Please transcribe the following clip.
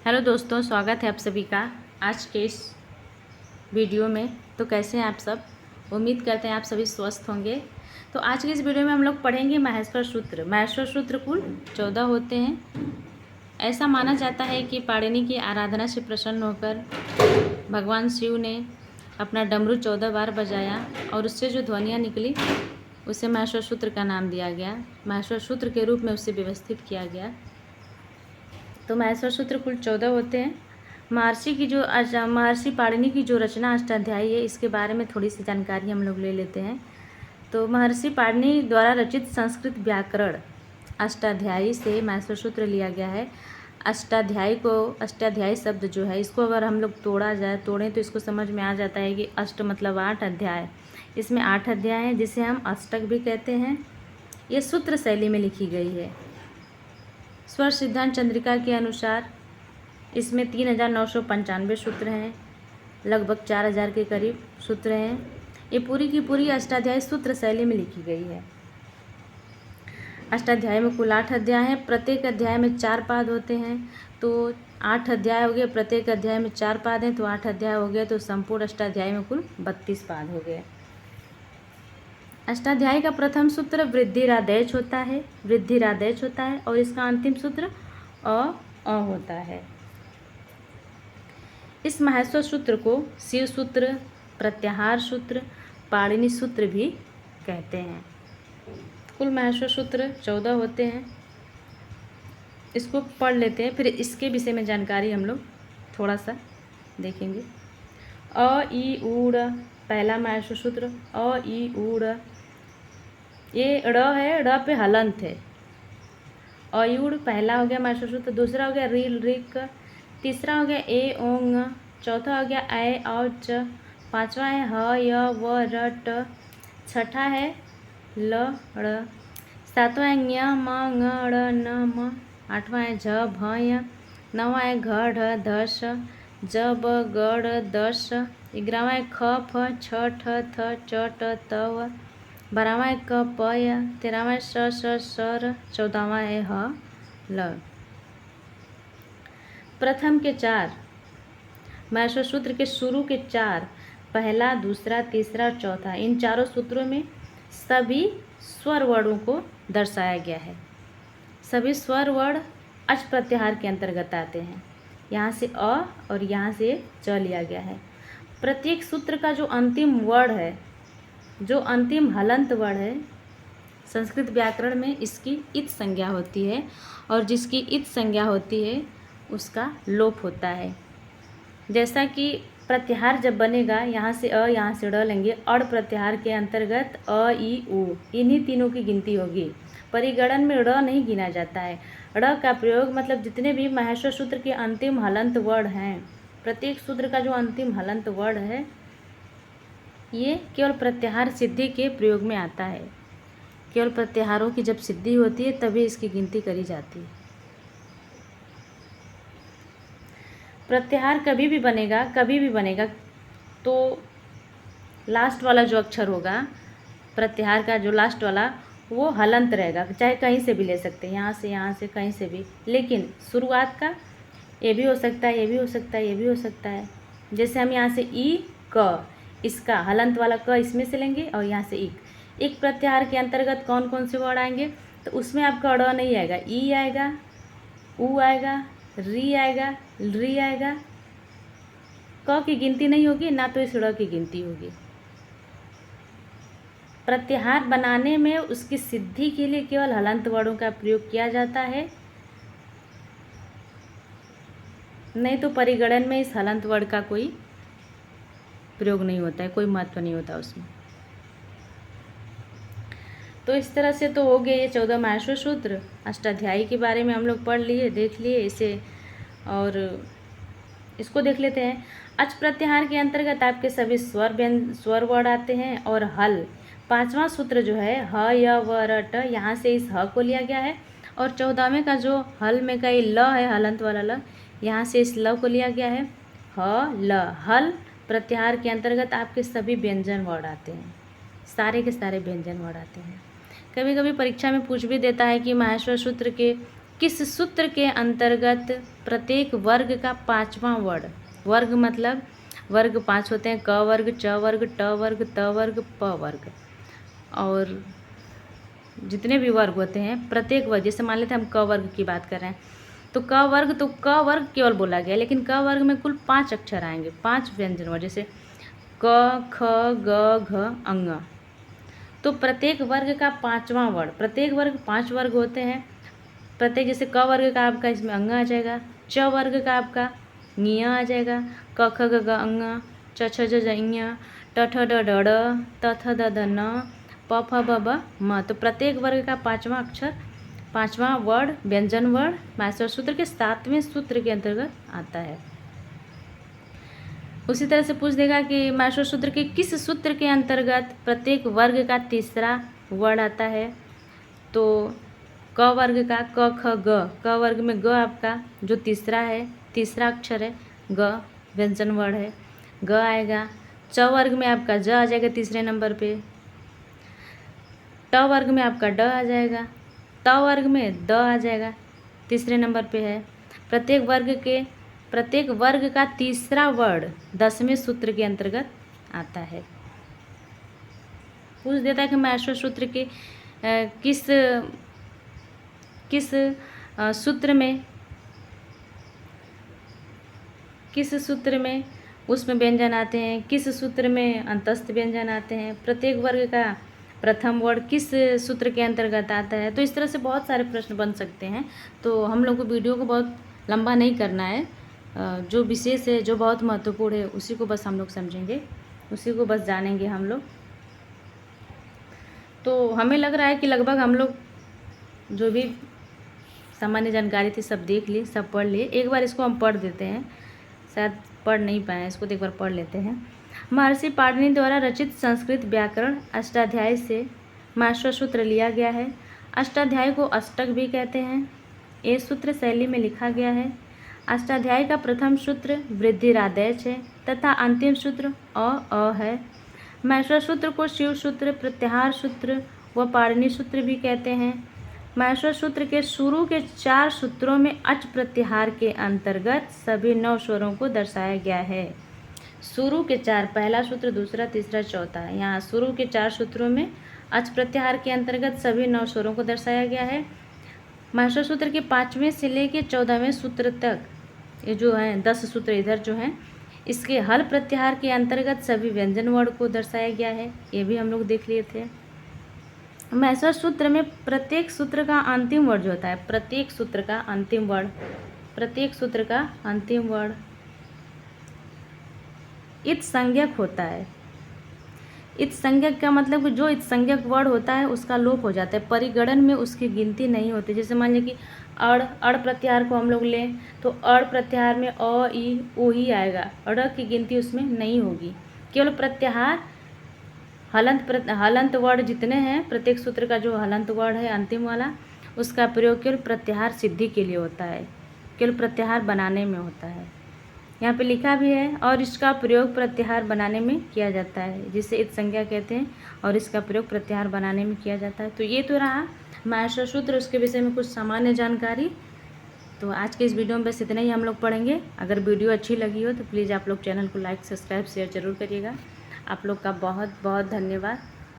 Hello दोस्तों, स्वागत है आप सभी का आज के इस वीडियो में। तो कैसे हैं आप सब? उम्मीद करते हैं आप सभी स्वस्थ होंगे। तो आज के इस वीडियो में हम लोग पढ़ेंगे माहेश्वर सूत्र। माहेश्वर सूत्र कुल 14 होते हैं। ऐसा माना जाता है कि पाणिनि की आराधना से प्रसन्न होकर भगवान शिव ने अपना डमरू 14 बार बजाया और उससे जो ध्वनियाँ निकली उसे माहेश्वर सूत्र का नाम दिया गया। माहेश्वर सूत्र के रूप में उसे व्यवस्थित किया गया। तो माहेश्वर सूत्र कुल 14 होते हैं। महर्षि पाणिनि की जो रचना अष्टाध्यायी है, इसके बारे में थोड़ी सी जानकारी हम लोग ले लेते हैं। तो महर्षि पाणिनि द्वारा रचित संस्कृत व्याकरण अष्टाध्यायी से माहेश्वर सूत्र लिया गया है। अष्टाध्यायी शब्द जो है, इसको अगर हम लोग तोड़ें तो इसको समझ में आ जाता है कि अष्ट मतलब 8 अध्याय। इसमें 8 अध्याय हैं जिसे हम अष्टक भी कहते हैं। ये सूत्र शैली में लिखी गई है। स्वर सिद्धांत चंद्रिका के अनुसार इसमें 3995 सूत्र हैं, लगभग 4000 के करीब सूत्र हैं। ये पूरी की पूरी अष्टाध्यायी सूत्र शैली में लिखी गई है। अष्टाध्यायी में कुल 8 अध्याय हैं। प्रत्येक अध्याय में 4 पाद होते हैं। तो 8 अध्याय हो गए, प्रत्येक अध्याय में 4 पाद हैं, तो 8 अध्याय हो गए। तो संपूर्ण अष्टाध्यायी में कुल 32 पाद हो गए। अष्टाध्यायी का प्रथम सूत्र वृद्धिरादेश होता है और इसका अंतिम सूत्र अ होता है। इस माहेश्वर सूत्र को शिव सूत्र, प्रत्याहार सूत्र, पाणिनि सूत्र भी कहते हैं। कुल माहेश्वर सूत्र 14 होते हैं। इसको पढ़ लेते हैं, फिर इसके विषय में जानकारी हम लोग थोड़ा सा देखेंगे। अ ई ऊड़ पहला माहेश्वर सूत्र अ ई ऊड़। ये ड़ है, ड़ पे हलंत है। अयुड़ पहला हो गया माहेश्वर सूत्र। दूसरा हो गया रील रिक। तीसरा हो गया ए ओंग। चौथा हो गया ऐ औ च। पांचवा है ह य व र ट। छठा है ल ड़। सातवां है ञ म ङ ड़ न म। आठवां है झ भ य। नौवां है घ ढ ध श। ज ब ग ड़ द श। 11वां है ख फ छ ठ थ च ट त व। 12वां है क प य। 13वां है स स स र। 14वां है ह ल। प्रथम के 4 माहेश्वर सूत्र के शुरू के 4 पहला, दूसरा, तीसरा और चौथा, इन चारों सूत्रों में सभी स्वर वर्णों को दर्शाया गया है। सभी स्वर वर्ण अच प्रत्याहार के अंतर्गत आते हैं। यहाँ से अ और यहाँ से च लिया गया है। प्रत्येक सूत्र का जो अंतिम वर्ण है, जो अंतिम हलंत वर्ण है, संस्कृत व्याकरण में इसकी इत् संज्ञा होती है और जिसकी इत् संज्ञा होती है उसका लोप होता है। जैसा कि प्रत्याहार जब बनेगा, यहाँ से अ, यहाँ से ड़ लेंगे। अड़ प्रत्याहार के अंतर्गत अ ई उ इन्हीं तीनों की गिनती होगी। परिगणन में ड़ नहीं गिना जाता है। ड़ का प्रयोग मतलब जितने भी माहेश्वर सूत्र के अंतिम हलंत वर्ण हैं, प्रत्येक सूत्र का जो अंतिम हलंत वर्ण है, ये केवल प्रत्याहार सिद्धि के प्रयोग में आता है। केवल प्रत्याहारों की जब सिद्धि होती है तभी इसकी गिनती करी जाती है। प्रत्याहार कभी भी बनेगा तो लास्ट वाला जो अक्षर होगा, प्रत्याहार का जो लास्ट वाला, वो हलंत रहेगा। चाहे कहीं से भी ले सकते हैं, यहाँ से कहीं से भी। लेकिन शुरुआत का ये भी हो सकता है, ये भी हो सकता है, ये भी हो सकता है। जैसे हम यहाँ से ई क, इसका हलंत वाला क इसमें से लेंगे और यहाँ से इक। एक प्रत्याहार के अंतर्गत कौन कौन से वर्ड आएंगे? तो उसमें आपका ड़ नहीं आएगा, ई आएगा, उ आएगा, री आएगा, री आएगा। क की गिनती नहीं होगी, ना तो इस ड़ की गिनती होगी। प्रत्याहार बनाने में उसकी सिद्धि के लिए केवल हलंत वर्णों का प्रयोग किया जाता है, नहीं तो परिगणन में इस हलंत वर्ण का कोई प्रयोग नहीं होता है, कोई महत्व नहीं होता उसमें। तो इस तरह से तो हो गए ये 14 माहेश्वर सूत्र। अष्टाध्यायी के बारे में हम लोग पढ़ लिए, देख लिए इसे, और इसको देख लेते हैं। अच प्रत्याहार के अंतर्गत आपके सभी स्वर वर्ण आते हैं और हल। 5वां सूत्र जो है ह य व र ट, यहाँ से इस ह को लिया गया है। और 14वें का जो हल में का ल है, हलंत वाला ल, यहाँ से इस ल को लिया गया है। ह ल हल प्रत्याहार के अंतर्गत आपके सभी व्यंजन वर्ण आते हैं, सारे के सारे व्यंजन वर्ण आते हैं। कभी कभी परीक्षा में पूछ भी देता है कि माहेश्वर सूत्र के किस सूत्र के अंतर्गत प्रत्येक वर्ग का 5वां वर्ण, वर्ग मतलब वर्ग 5 होते हैं, क वर्ग, च वर्ग, ट वर्ग, त वर्ग, प वर्ग, और जितने भी वर्ग होते हैं प्रत्येक वर्ग, जैसे मान लेते हैं हम क वर्ग की बात कर रहे हैं तो क वर्ग केवल बोला गया, लेकिन क वर्ग में कुल 5 अक्षर आएंगे, 5 व्यंजन वर्ग, जैसे क, ख, ग, घ, अंग। तो प्रत्येक वर्ग का 5वां वर्ण, प्रत्येक वर्ग 5 वर्ग होते हैं, प्रत्येक जैसे क वर्ग का आपका इसमें अंग आ जाएगा, च वर्ग का आपका ञ आ जाएगा, क ख ग घ अंग, च छ ज झ ञ, ट ठ ड ढ ड़, त थ द ध न, प फ ब ब म। तो प्रत्येक वर्ग का 5वां अक्षर, 5वां वर्ण व्यंजन वर्ण माहेश्वर सूत्र के 7वें सूत्र के अंतर्गत आता है। उसी तरह से पूछ देगा कि माहेश्वर सूत्र के किस सूत्र के अंतर्गत प्रत्येक वर्ग का तीसरा वर्ण आता है। तो क वर्ग का क ख ग, क वर्ग में ग आपका जो तीसरा है, तीसरा अक्षर है, ग व्यंजन वर्ण है, ग आएगा। च वर्ग में आपका ज आ जाएगा तीसरे नंबर पे, ट वर्ग में आपका ड आ जाएगा, त वर्ग में द आ जाएगा, तीसरे नंबर पे है। प्रत्येक वर्ग का तीसरा वर्ण 10वें सूत्र के अंतर्गत आता है। पूछ देता है कि माहेश्वर सूत्र के किस सूत्र में उसमें व्यंजन आते हैं, किस सूत्र में अंतस्थ व्यंजन आते हैं, प्रत्येक वर्ग का प्रथम वर्ण किस सूत्र के अंतर्गत आता है। तो इस तरह से बहुत सारे प्रश्न बन सकते हैं। तो हम लोग को वीडियो को बहुत लंबा नहीं करना है, जो विशेष है, जो बहुत महत्वपूर्ण है, उसी को बस हम लोग समझेंगे, उसी को बस जानेंगे हम लोग। तो हमें लग रहा है कि लगभग हम लोग जो भी सामान्य जानकारी थी सब देख ली, सब पढ़ लिए। एक बार इसको हम पढ़ देते हैं, शायद पढ़ नहीं पाए, इसको तो एक बार पढ़ लेते हैं। महर्षि पाणिनि द्वारा रचित संस्कृत व्याकरण अष्टाध्यायी से माहेश्वर सूत्र लिया गया है। अष्टाध्यायी को अष्टक भी कहते हैं। ये सूत्र शैली में लिखा गया है। अष्टाध्यायी का प्रथम सूत्र वृद्धिरादेश है तथा अंतिम सूत्र अ है। माहेश्वर सूत्र को शिव सूत्र, प्रत्याहार सूत्र व पाणिनि सूत्र भी कहते हैं। माहेश्वर सूत्र के शुरू के 4 सूत्रों में अच प्रत्याहार के अंतर्गत सभी 9 स्वरों को दर्शाया गया है। शुरू के 4, पहला सूत्र, दूसरा, तीसरा, चौथा, यहाँ शुरू के 4 सूत्रों में अच प्रत्याहार के अंतर्गत सभी 9 स्वरों को दर्शाया गया है। माहेश्वर सूत्र के 5वें से लेकर 14वें सूत्र तक, ये जो हैं 10 सूत्र इधर जो हैं, इसके हल प्रत्याहार के अंतर्गत सभी व्यंजन वर्ण को दर्शाया गया है। ये भी हम लोग देख लिए थे। माहेश्वर सूत्र में प्रत्येक सूत्र का अंतिम वर्ण जो होता है, प्रत्येक सूत्र का अंतिम वर्ण इत संज्ञक होता है। इत संज्ञक का मतलब कि जो इत संज्ञक वर्ण होता है उसका लोप हो जाता है, परिगणन में उसकी गिनती नहीं होती। जैसे मान लीजिए कि अड़ प्रत्याहार को हम लोग लें तो अड़ प्रत्याहार में अ, ई, ओ ही आएगा, अड़ की गिनती उसमें नहीं होगी। केवल प्रत्याहार हलंत वर्ण जितने हैं, प्रत्येक सूत्र का जो हलंत वर्ण है अंतिम वाला, उसका प्रयोग केवल प्रत्याहार सिद्धि के लिए होता है, केवल प्रत्याहार बनाने में होता है। यहाँ पे लिखा भी है, और इसका प्रयोग प्रत्याहार बनाने में किया जाता है, जिसे इत संज्ञा कहते हैं, और इसका प्रयोग प्रत्याहार बनाने में किया जाता है। तो ये तो रहा माहेश्वर सूत्र, उसके विषय में कुछ सामान्य जानकारी। तो आज के इस वीडियो में बस इतना ही हम लोग पढ़ेंगे। अगर वीडियो अच्छी लगी हो तो प्लीज़ आप लोग चैनल को लाइक, सब्सक्राइब, शेयर जरूर करिएगा। आप लोग का बहुत बहुत धन्यवाद।